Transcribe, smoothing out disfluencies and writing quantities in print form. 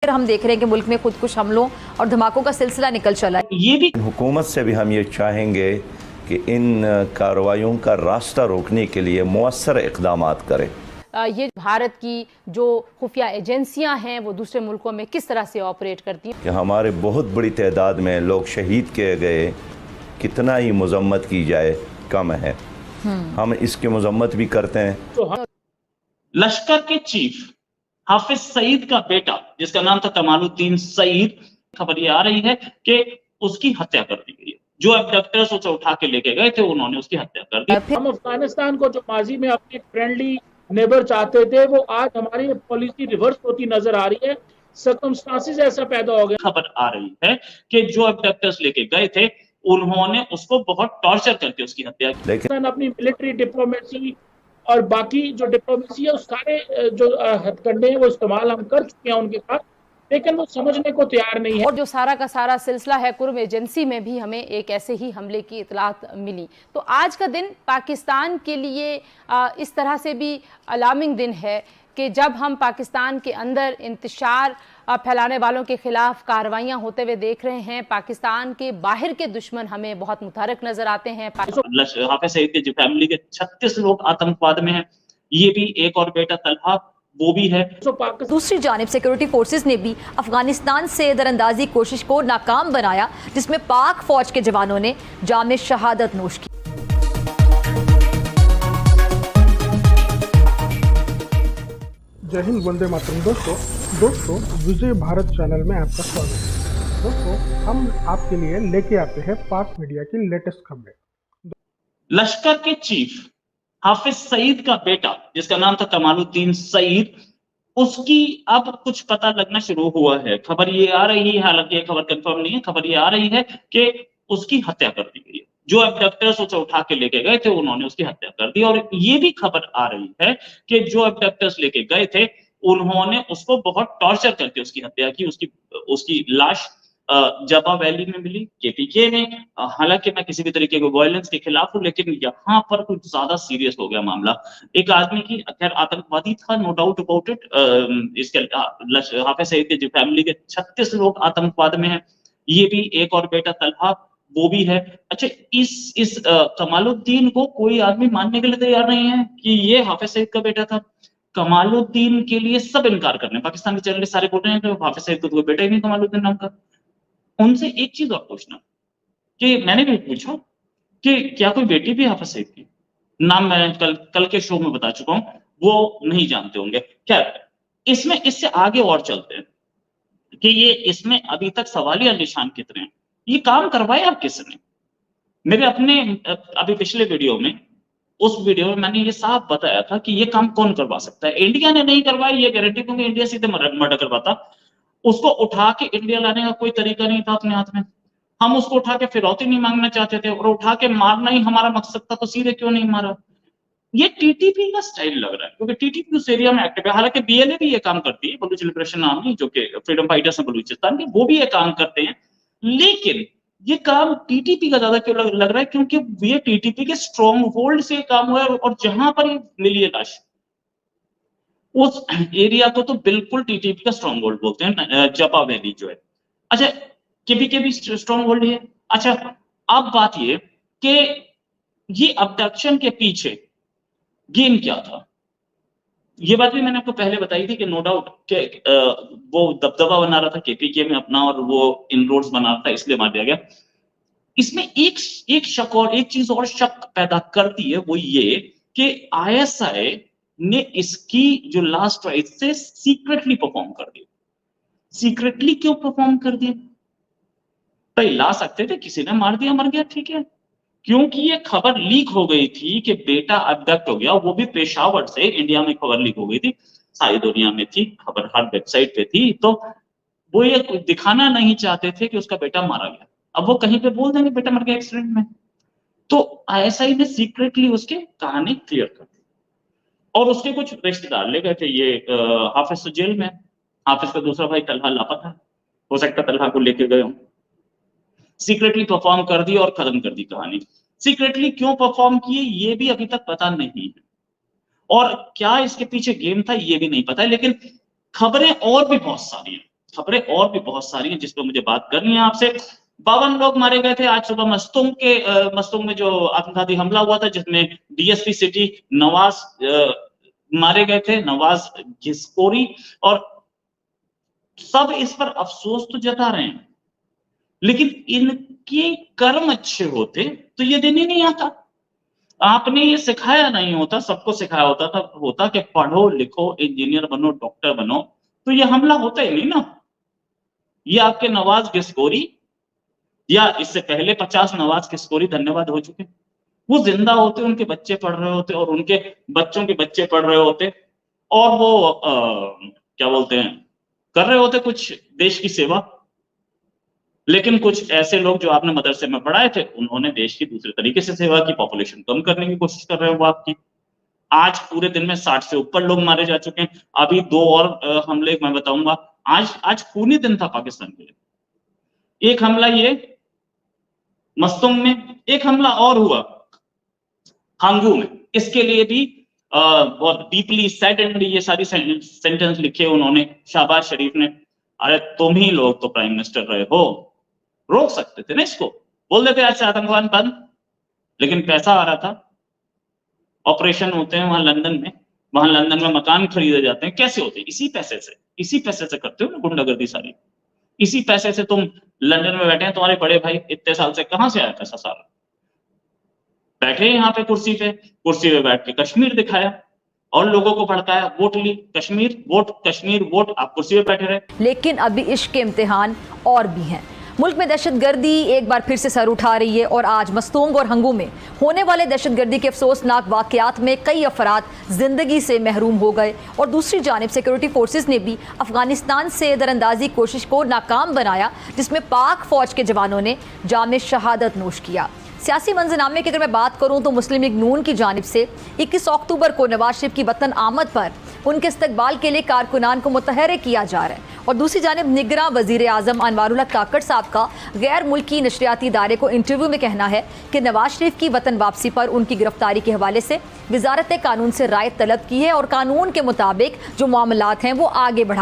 फिर हम देख रहे हैं कि मुल्क में खुदकुश हमलों और धमाकों का सिलसिला निकल चला है। ये भी हुकूमत से भी हम ये चाहेंगे कि इन कार्रवाइयों का रास्ता रोकने के लिए मुअस्सर इक़दामात करें। ये भारत की जो खुफिया एजेंसियां हैं वो दूसरे मुल्कों में किस तरह से ऑपरेट करती हैं कि हमारे बहुत बड़ी तादाद में लोग शहीद किए गए, कितना ही मजम्मत की जाए कम है। हम इसकी मजम्मत भी करते हैं। तो लश्कर के चीफ हाफिज सईद का बेटा जिसका नाम था कमालुद्दीन सईद, खबर ये आ रही है कि उसकी हत्या कर दी गई है। जो अबडक्टर्स उसे उठा के लेके गए थे उन्होंने उसकी हत्या कर दी। हम अफगानिस्तान को जो माजी में अपने फ्रेंडली नेबर चाहते थे वो आज हमारी पॉलिसी रिवर्स होती नजर आ रही है। सर्कमस्टांसेस ऐसा पैदा हो गया। खबर आ रही है कि जो अबडक्टर्स लेके गए थे उन्होंने उसको बहुत टॉर्चर करके उसकी हत्या की। लेकिन अपनी मिलिट्री डिप्लोमेसी और बाकी जो डिप्लोमेसी है उस सारे जो हथकंडे हैं वो इस्तेमाल हम कर चुके हैं उनके साथ, लेकिन वो समझने को तैयार नहीं है। और जो सारा का सारा सिलसिला है, कुर्म एजेंसी में भी हमें एक ऐसे ही हमले की इतलात मिली। तो आज का दिन पाकिस्तान के लिए इस तरह से भी अलार्मिंग दिन है कि जब हम पाकिस्तान के अंदर इंतशार फैलाने वालों के खिलाफ कार्रवाइयां होते हुए देख रहे हैं, पाकिस्तान के बाहर के दुश्मन हमें बहुत मुतहरक नजर आते हैं। हाफिज सईद के जो फैमिली के 36 लोग आतंकवाद में हैं, ये भी एक और बेटा तलहा वो भी है। दूसरी जानिब सिक्योरिटी फोर्सेस ने भी अफगानिस्तान से दरअंदाजी कोशिश को नाकाम बनाया, जिसमें पाक फौज के जवानों ने जाम शहादत नोश की। जय हिंद, वंदे मातरम। दोस्तों विजय भारत चैनल में आपका स्वागत है। दोस्तों हम आपके लिए लेके आते हैं पाक मीडिया की लेटेस्ट खबरें। लश्कर के चीफ हाफिज सईद का बेटा जिसका नाम था कमालुद्दीन सईद, उसकी अब कुछ पता लगना शुरू हुआ है। खबर ये आ रही है, हालांकि ये खबर कंफर्म नहीं है, खबर ये आ रही है कि उसकी हत्या कर दी गई है। जो अबडक्टर्स उसे उठा के लेके गए थे उन्होंने उसकी हत्या कर दी। और ये भी खबर आ रही है कि जो अबडक्टर्स लेके गए थे उन्होंने उसको बहुत टॉर्चर करके उसकी हत्या की। उसकी लाश जबा वैली में मिली, केपीके में। हालांकि मैं किसी भी तरीके के वायलेंस के खिलाफ हूं, लेकिन यहाँ पर कुछ ज्यादा सीरियस हो गया मामला। एक आदमी की, खैर आतंकवादी था, नो डाउट अबाउट इट। इसके हाफिज सईद के जो फैमिली के 36 लोग आतंकवाद में हैं, ये भी एक और बेटा तलहा वो भी है। अच्छा, इस कमालुद्दीन को कोई आदमी मानने के लिए तैयार नहीं है कि ये हाफिज सईद का बेटा था। कमालुद्दीन के लिए सब इनकार कर रहे हैं। पाकिस्तान के चैनल सारे बोल रहे हैं कि हाफिज सईद को कोई बेटा ही नहीं कमालुद्दीन नाम का। उनसे एक चीज और पूछना कि मैंने भी पूछा कि क्या कोई बेटी भी हाफिज सईद की? नाम मैं कल के शो में बता चुका हूं, वो नहीं जानते होंगे। खैर, इसमें इससे आगे और चलते हैं कि ये इसमें अभी तक सवालिया निशान कितने हैं। ये काम करवाया किसने? मेरे अपने अभी पिछले वीडियो में, उस वीडियो में मैंने ये साफ बताया था कि ये काम कौन करवा सकता है। इंडिया ने नहीं करवाया, ये गारंटी दूंगा। इंडिया सीधे मर्डर करवाता। उसको उठा के इंडिया लाने का कोई तरीका नहीं था अपने हाथ में। हम उसको उठा के फिरौती नहीं मांगना चाहते थे, और उठा के मारना ही हमारा मकसद था, तो सीधे क्यों नहीं मारा? ये टीटीपी का स्टाइल लग रहा है, क्योंकि टीटीपी उस एरिया में एक्टिव है। हालांकि बीएलए भी ये काम करती है, बलूच लिबरेशन आर्मी, जो कि फ्रीडम फाइटर्स हैं बलूचिस्तान के, वो भी ये काम करते हैं। लेकिन ये काम टीटीपी का ज्यादा क्यों लग रहा है? क्योंकि ये टीटीपी के स्ट्रॉन्ग होल्ड से काम हुआ है, और जहां पर ये मिली है लाश, उस एरिया को तो बिल्कुल टीटीपी का स्ट्रॉन्ग होल्ड बोलते हैं, जपा वैली जो है। अच्छा, केपीके भी स्ट्रॉन्ग होल्ड है। अच्छा, अब बात ये कि ये अबडक्शन के पीछे गेम क्या था? ये बात भी मैंने आपको पहले बताई थी कि नो डाउट कि वो दबदबा बना रहा था केपीके में अपना, और वो इनरोड्स बना रहा था, इसलिए मार दिया गया। इसमें एक शक और एक चीज और शक पैदा करती है, वो ये कि आईएसआई ने इसकी जो लास्ट राइट से सीक्रेटली परफॉर्म कर दी। सीक्रेटली क्यों परफॉर्म कर दिया? भाई ला सकते थे, किसी ने मार दिया, मर गया, ठीक है। क्योंकि ये खबर लीक हो गई थी कि बेटा अबडक्ट हो गया, वो भी पेशावर से। इंडिया में खबर लीक हो गई थी, सारी दुनिया में थी खबर, हर वेबसाइट पे थी। तो वो ये दिखाना नहीं चाहते थे कि उसका बेटा मारा गया। अब वो कहीं पे बोल देंगे बेटा मर गया एक्सीडेंट में, तो आईएसआई ने सीक्रेटली उसके कहानी क्लियर कर दी। और उसके कुछ रिश्तेदार ले गए थे। ये हाफिज तो जेल में, हाफिज का दूसरा भाई तलहा लापता, हो सकता तलहा को लेके गए हो। सीक्रेटली परफॉर्म कर दी और खत्म कर दी कहानी। सीक्रेटली क्यों परफॉर्म किए ये भी अभी तक पता नहीं है, और क्या इसके पीछे गेम था ये भी नहीं पता है। लेकिन खबरें और भी बहुत सारी हैं। खबरें और भी बहुत सारी हैं जिस पर मुझे बात करनी है आपसे। 52 लोग मारे गए थे आज सुबह मस्तुंग में जो आत्मघाती हमला हुआ था, जिसमें डीएसपी सिटी नवाज मारे गए थे, नवाज घिसकोरी, और सब इस पर अफसोस तो जता रहे हैं, लेकिन इनके कर्म अच्छे होते तो ये दिन ही नहीं आता। आपने ये सिखाया नहीं होता, सबको सिखाया होता कि पढ़ो लिखो, इंजीनियर बनो, डॉक्टर बनो, तो ये हमला होता ही नहीं ना। ये आपके नवाज घिसकोरी या इससे पहले 50 नवाज घिसकोरी धन्यवाद हो चुके, वो जिंदा होते, उनके बच्चे पढ़ रहे होते और उनके बच्चों के बच्चे पढ़ रहे होते, और वो क्या बोलते हैं, कर रहे होते कुछ देश की सेवा। लेकिन कुछ ऐसे लोग जो आपने मदरसे में पढ़ाए थे, उन्होंने देश की दूसरे तरीके से सेवा की, पॉपुलेशन कम करने की कोशिश कर रहे हो वो आपकी। आज पूरे दिन में 60 से ऊपर लोग मारे जा चुके हैं। अभी 2 और हमले मैं बताऊंगा। आज खूनी दिन था पाकिस्तान के लिए। एक हमला ये मस्तुंग में, एक हमला और हुआ खांगू में। इसके लिए भी बहुत डीपली सैडेंड ये सारी सेंटेंस लिखे उन्होंने, शहबाज शरीफ ने। अरे तुम ही लोग तो प्राइम मिनिस्टर रहे हो, रोक सकते थे ना इसको, बोल देते आज से आतंकवाद बंद। लेकिन पैसा आ रहा था, ऑपरेशन होते हैं वहां लंदन में मकान खरीदे जाते हैं। कैसे होते हैं? इसी पैसे से करते हो ना गुंडागर्दी सारी। इसी पैसे से तुम लंदन में बैठे हैं, तुम्हारे बड़े भाई इतने साल से कहां से आया पैसा सारा? बैठे यहाँ पे कुर्सी पे बैठ के कश्मीर दिखाया और लोगों को भड़काया, वोट ली, कश्मीर वोट, आप कुर्सी पे बैठे रहे। लेकिन अभी इश्क के इम्तिहान और भी हैं। मुल्क में दहशतगर्दी एक बार फिर से सर उठा रही है और आज मस्तूंग और हंगू में होने वाले दहशतगर्दी के अफसोसनाक वाकयात में कई अफराद जिंदगी से महरूम हो गए और दूसरी जानिब सिक्योरिटी फोर्सेस ने भी अफगानिस्तान से दरअंदाजी कोशिश को नाकाम बनाया, जिसमें पाक फौज के जवानों ने जाम शहादत नोश किया। सियासी मंजरनामे की अगर मैं बात करूं तो मुस्लिम लीग नून की जानिब से 21 अक्टूबर को नवाज शरीफ की वतन आमद पर उनके इस्तकबाल के लिए कारकुनान को मुतहर्रिक किया जा रहा है और दूसरी जानिब निगरां वजीर आजम अनवारुल्लाह काकड़ साहब का गैर मुल्की नशरियाती इदारे को इंटरव्यू में कहना है कि नवाज शरीफ की वतन वापसी पर उनकी गिरफ्तारी के हवाले से वजारत कानून से राय तलब की है और कानून के मुताबिक जो मामलात हैं वो आगे बढ़ाए